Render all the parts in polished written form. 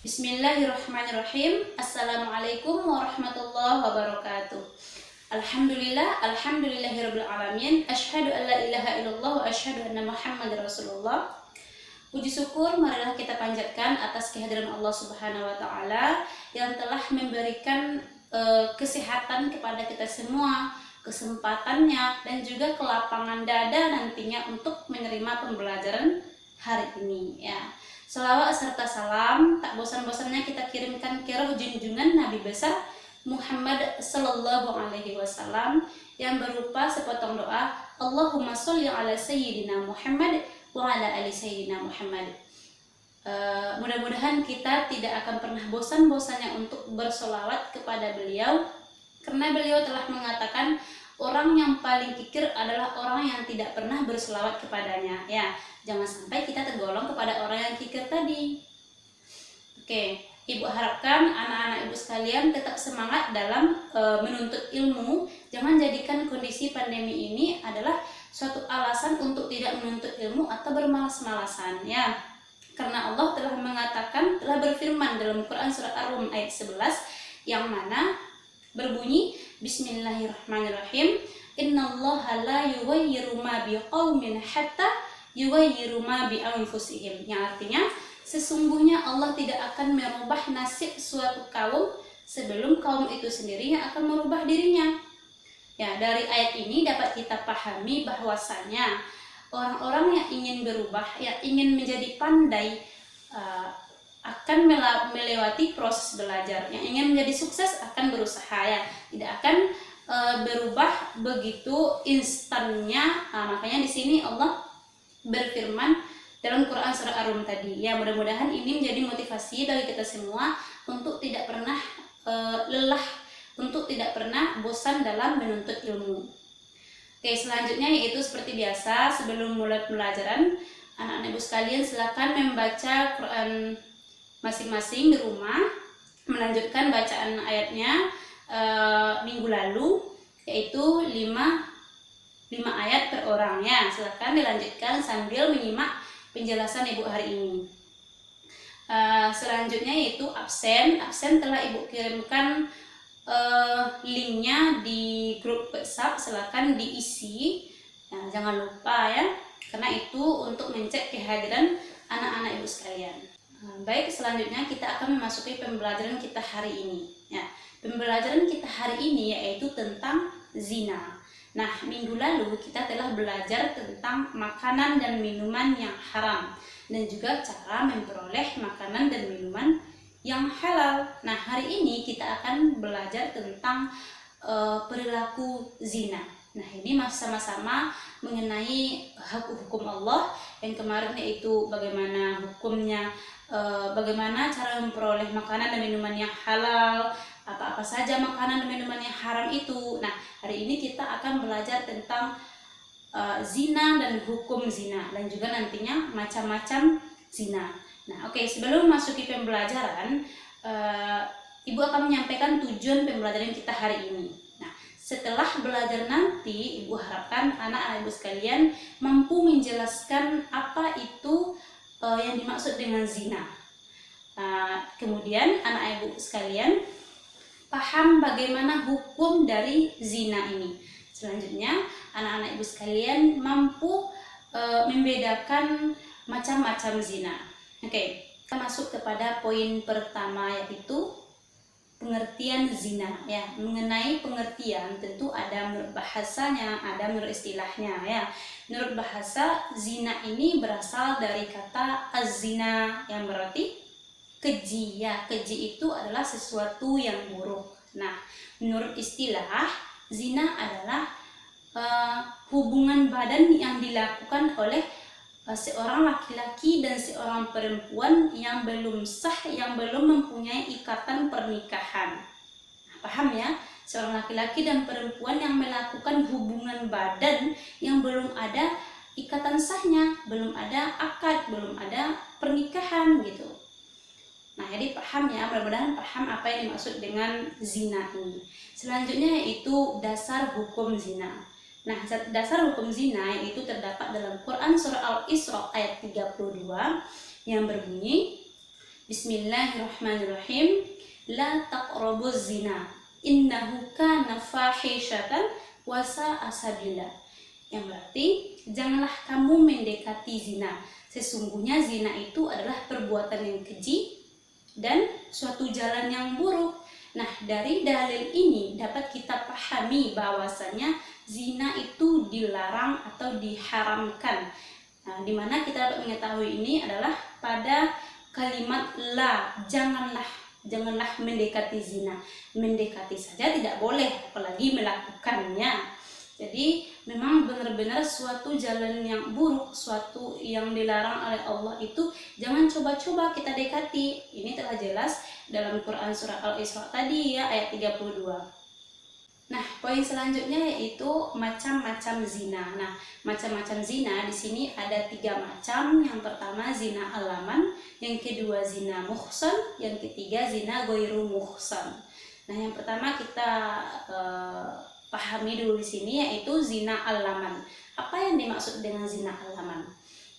Bismillahirrahmanirrahim. Assalamualaikum warahmatullahi wabarakatuh. Alhamdulillahirabbil alamin. Asyhadu an la ilaha illallah wa asyhadu anna Muhammadar Rasulullah. Puji syukur marilah kita panjatkan atas kehadiran Allah Subhanahu wa taala yang telah memberikan kesehatan kepada kita semua, kesempatannya dan juga kelapangan dada nantinya untuk menerima pembelajaran hari ini ya. Selawat serta salam tak bosan-bosannya kita kirimkan ke roh junjungan Nabi besar Muhammad sallallahu alaihi wasallam yang berupa sepotong doa, Allahumma sholli ala sayyidina Muhammad wa ala ali sayyidina Muhammad. Mudah-mudahan kita tidak akan pernah bosan-bosannya untuk bersolawat kepada beliau, karena beliau telah mengatakan orang yang paling kikir adalah orang yang tidak pernah berselawat kepadanya ya. Jangan sampai kita tergolong kepada orang yang kikir tadi. Oke, Ibu harapkan anak-anak Ibu sekalian tetap semangat dalam menuntut ilmu. Jangan jadikan kondisi pandemi ini adalah suatu alasan untuk tidak menuntut ilmu atau bermalas-malasan ya. Karena Allah telah mengatakan, telah berfirman dalam Quran surat Ar-Rum ayat 11 yang mana berbunyi Bismillahirrahmanirrahim. Innallaha la yughayyiru ma biqaumin hatta yughayyiru ma bi anfusihim, yang artinya sesungguhnya Allah tidak akan merubah nasib suatu kaum sebelum kaum itu sendiri yang akan merubah dirinya. Ya, dari ayat ini dapat kita pahami bahwasanya orang-orang yang ingin berubah, yang ingin menjadi pandai akan melewati proses belajar. Yang ingin menjadi sukses akan berusaha ya, tidak akan berubah begitu instannya. Makanya di sini Allah berfirman dalam Quran surah Ar-Rum tadi ya. Mudah-mudahan ini menjadi motivasi bagi kita semua untuk tidak pernah lelah, untuk tidak pernah bosan dalam menuntut ilmu. Oke, selanjutnya yaitu seperti biasa sebelum mulai pembelajaran, anak-anak Ibu sekalian silakan membaca Quran masing-masing di rumah, melanjutkan bacaan ayatnya minggu lalu, yaitu 5 ayat per orang ya. Silakan dilanjutkan sambil menyimak penjelasan Ibu hari ini. Selanjutnya yaitu absen telah Ibu kirimkan linknya di grup WhatsApp, silakan diisi ya, jangan lupa ya, karena itu untuk mencek kehadiran anak-anak Ibu sekalian. Baik, selanjutnya kita akan memasuki pembelajaran kita hari ini ya. Pembelajaran kita hari ini yaitu tentang zina. Nah, minggu lalu kita telah belajar tentang makanan dan minuman yang haram dan juga cara memperoleh makanan dan minuman yang halal. Nah, hari ini kita akan belajar tentang perilaku zina. Nah, ini sama-sama mengenai hukum Allah yang kemarin, yaitu bagaimana hukumnya, bagaimana cara memperoleh makanan dan minuman yang halal, apa-apa saja makanan dan minuman yang haram itu. Nah, hari ini kita akan belajar tentang zina dan hukum zina dan juga nantinya macam-macam zina. Nah, oke, sebelum masuki pembelajaran, Ibu akan menyampaikan tujuan pembelajaran kita hari ini. Nah, setelah belajar nanti, Ibu harapkan anak-anak Ibu sekalian mampu menjelaskan apa itu yang dimaksud dengan zina. Kemudian anak Ibu sekalian paham bagaimana hukum dari zina ini. Selanjutnya, anak-anak Ibu sekalian mampu membedakan macam-macam zina. Oke, kita masuk kepada poin pertama, yaitu pengertian zina ya. Mengenai pengertian tentu ada menurut bahasanya, ada menurut istilahnya ya. Menurut bahasa, zina ini berasal dari kata az-zina yang berarti keji ya. Keji itu adalah sesuatu yang buruk. Nah, menurut istilah, zina adalah hubungan badan yang dilakukan oleh seorang laki-laki dan seorang perempuan yang belum sah, yang belum mempunyai ikatan pernikahan. Nah, paham ya? Seorang laki-laki dan perempuan yang melakukan hubungan badan yang belum ada ikatan sahnya, belum ada akad, belum ada pernikahan gitu. Nah, jadi paham ya, mudah-mudahan paham apa yang dimaksud dengan zina ini. Selanjutnya yaitu dasar hukum zina. Nah, dasar hukum zina itu terdapat dalam Quran surah Al-Isra ayat 32 yang berbunyi Bismillahirrahmanirrahim. La taqrabuz zina innahu kana fahishatan wa sa'a sabila. Yang berarti janganlah kamu mendekati zina. Sesungguhnya zina itu adalah perbuatan yang keji dan suatu jalan yang buruk. Nah, dari dalil ini dapat kita pahami bahwasanya zina itu dilarang atau diharamkan. Nah, di mana kita dapat mengetahui ini adalah pada kalimat la, janganlah mendekati zina. Mendekati saja tidak boleh, apalagi melakukannya. Jadi memang benar-benar suatu jalan yang buruk, suatu yang dilarang oleh Allah itu jangan coba-coba kita dekati. Ini telah jelas dalam Quran surah Al-Isra tadi ya, ayat 32. Nah, poin selanjutnya yaitu macam-macam zina. Nah, macam-macam zina di sini ada 3 macam. Yang pertama zina alaman, yang kedua zina muhsan, yang ketiga zina ghairu muhsan. Nah, yang pertama kita pahami dulu di sini yaitu zina alaman. Apa yang dimaksud dengan zina alaman?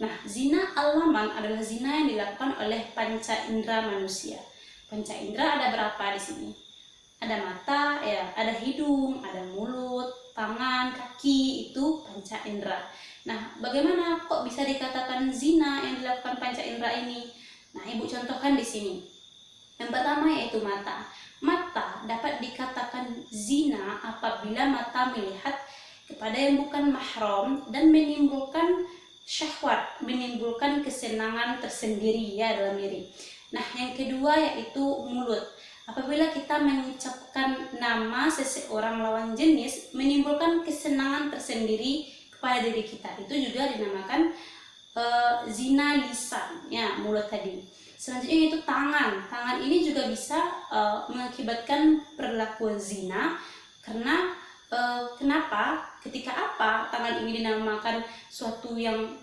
Nah, zina alaman adalah zina yang dilakukan oleh panca indera manusia. Panca indera ada berapa di sini? Ada mata, ya, ada hidung, ada mulut, tangan, kaki, itu panca indera. Nah, bagaimana kok bisa dikatakan zina yang dilakukan panca indera ini? Nah, Ibu contohkan di sini. Yang pertama yaitu mata. Mata dapat dikatakan zina apabila mata melihat kepada yang bukan mahram dan menimbulkan syahwat, menimbulkan kesenangan tersendiri ya dalam diri. Nah, yang kedua yaitu mulut. Apabila kita mengucapkan nama seseorang lawan jenis menimbulkan kesenangan tersendiri kepada diri kita, itu juga dinamakan zina lisan ya, mulut tadi. Selanjutnya itu tangan. Tangan ini juga bisa mengakibatkan perlakuan zina karena kenapa? Ketika apa tangan ini dinamakan suatu yang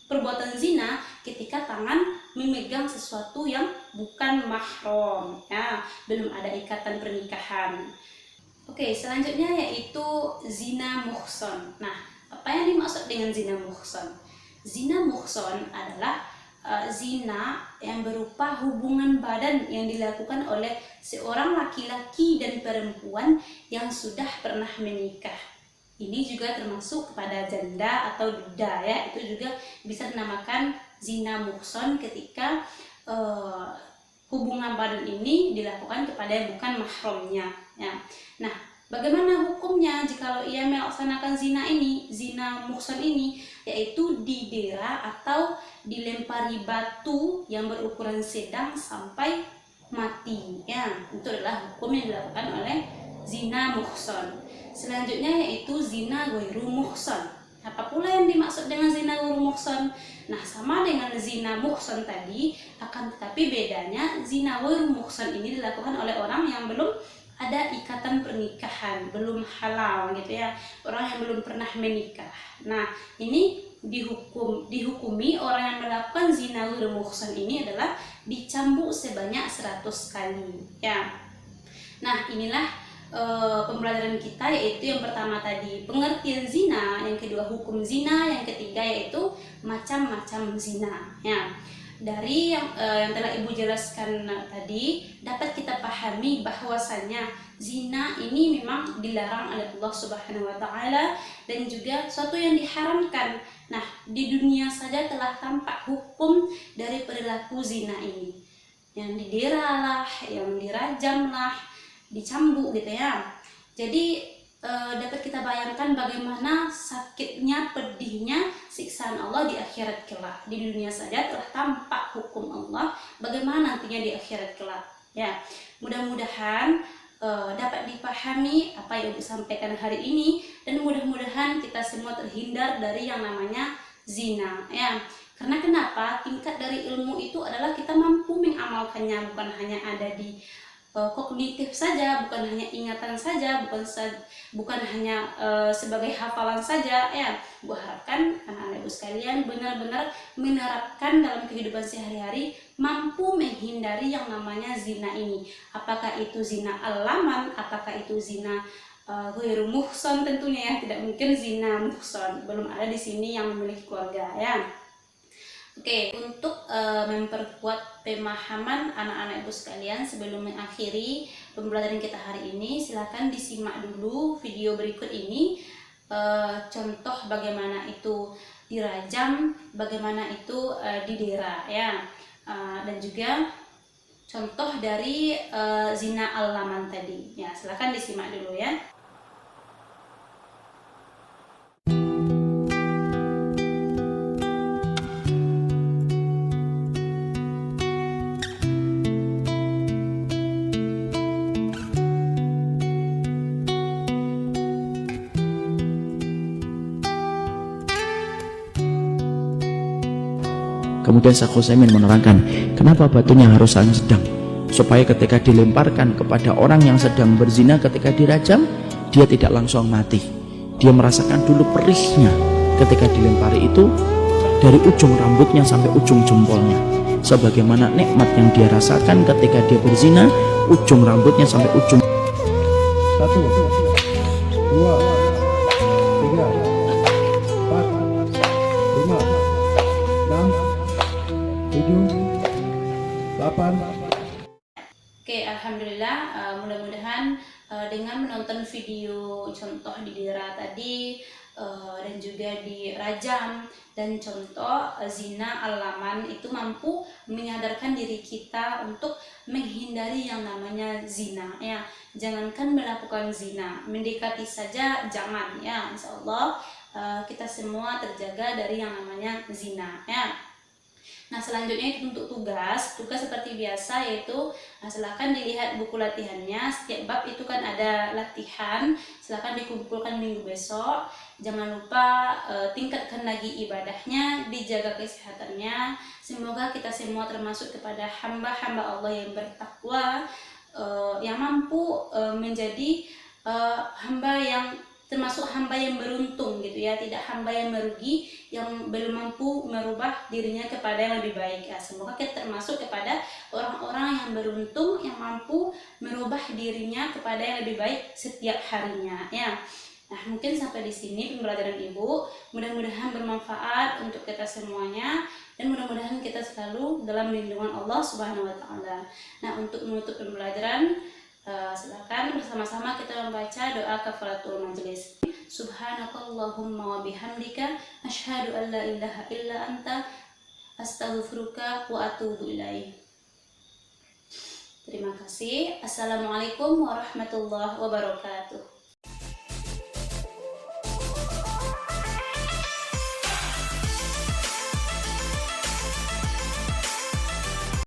perbuatan zina? Ketika tangan memegang sesuatu yang bukan mahram, ya, belum ada ikatan pernikahan. Oke, selanjutnya yaitu zina muhsan. Nah, apa yang dimaksud dengan zina muhsan? Zina muhsan adalah zina yang berupa hubungan badan yang dilakukan oleh seorang laki-laki dan perempuan yang sudah pernah menikah. Ini juga termasuk kepada janda atau duda ya, itu juga bisa dinamakan zina muhsan ketika hubungan badan ini dilakukan kepada yang bukan mahramnya ya. Nah, bagaimana hukumnya jikalau ia melaksanakan zina ini, zina muhsan ini, yaitu didera atau dilempari batu yang berukuran sedang sampai mati ya. Itu adalah hukum yang dilakukan oleh zina muhsan. Selanjutnya yaitu zina ghairu muhsan. Apa pula yang dimaksud dengan zina ghairu muhsan? Nah, sama dengan zina muhsan tadi, akan tetapi bedanya zina ghairu muhsan ini dilakukan oleh orang yang belum ada ikatan pernikahan, belum halal gitu ya, orang yang belum pernah menikah. Nah, ini dihukumi orang yang melakukan zina ghairu muhsan ini adalah dicambuk sebanyak 100 kali ya. Nah, inilah pembelajaran kita, yaitu yang pertama tadi pengertian zina, yang kedua hukum zina, yang ketiga yaitu macam-macam zina ya. Dari yang telah Ibu jelaskan tadi, dapat kita pahami bahwasannya zina ini memang dilarang oleh Allah Subhanahu wa taala dan juga suatu yang diharamkan. Nah, di dunia saja telah tampak hukum dari perilaku zina ini. Yang didera lah, yang dirajam lah, dicambuk gitu ya. Jadi dapat kita bayangkan bagaimana sakitnya, pedihnya siksaan Allah di akhirat kelak. Di dunia saja telah tampak hukum Allah, bagaimana nantinya di akhirat kelak ya. Mudah-mudahan dapat dipahami apa yang Ibu sampaikan hari ini, dan mudah-mudahan kita semua terhindar dari yang namanya zina ya. Karena kenapa? Tingkat dari ilmu itu adalah kita mampu mengamalkannya, bukan hanya ada di kognitif saja, bukan hanya ingatan saja, bukan hanya sebagai hafalan saja ya. Bu harapkan anak-anak Ibu sekalian benar-benar menerapkan dalam kehidupan sehari-hari, mampu menghindari yang namanya zina ini. Apakah itu zina alaman, apakah itu zina ghairu muhsan, tentunya ya tidak mungkin zina muhsan, belum ada di sini yang memiliki keluarga ya. Oke, untuk memperkuat pemahaman anak-anak ibu sekalian, sebelum mengakhiri pembelajaran kita hari ini, silakan disimak dulu video berikut ini, contoh bagaimana itu dirajam, bagaimana itu didera ya, dan juga contoh dari zina al-laman tadi ya. Silakan disimak dulu ya. Kemudian Syekh Utsaimin menerangkan, kenapa batunya harus saling sedang? Supaya ketika dilemparkan kepada orang yang sedang berzina, ketika dirajam, dia tidak langsung mati. Dia merasakan dulu perihnya ketika dilempari itu, dari ujung rambutnya sampai ujung jempolnya. Sebagaimana nikmat yang dia rasakan ketika dia berzina, ujung rambutnya sampai ujung. 1, 2, 3, 4, 5, 6, 7, 8. Oke, alhamdulillah, mudah-mudahan dengan menonton video contoh didera tadi, dan juga dirajam dan contoh zina al-laman itu mampu menyadarkan diri kita untuk menghindari yang namanya zina ya. Jangankan melakukan zina, mendekati saja jangan ya. Insyaallah kita semua terjaga dari yang namanya zina ya. Nah, selanjutnya untuk tugas seperti biasa, yaitu silakan dilihat buku latihannya. Setiap bab itu kan ada latihan, silakan dikumpulkan minggu besok. Jangan lupa tingkatkan lagi ibadahnya, dijaga kesehatannya. Semoga kita semua termasuk kepada hamba-hamba Allah yang bertakwa, yang mampu menjadi hamba yang termasuk hamba yang beruntung gitu ya, tidak hamba yang merugi, yang belum mampu merubah dirinya kepada yang lebih baik ya. Semoga kita termasuk kepada orang-orang yang beruntung, yang mampu merubah dirinya kepada yang lebih baik setiap harinya ya. Nah, mungkin sampai di sini pembelajaran Ibu. Mudah-mudahan bermanfaat untuk kita semuanya, dan mudah-mudahan kita selalu dalam lindungan Allah Subhanahu wa taala. Nah, untuk menutup pembelajaran, silakan bersama-sama kita membaca doa kafaratul majelis. Subhanakallahumma wa bihamdika asyhadu an la ilaha illa anta astaghfiruka wa atubu ilaih. Terima kasih. Assalamualaikum warahmatullahi wabarakatuh.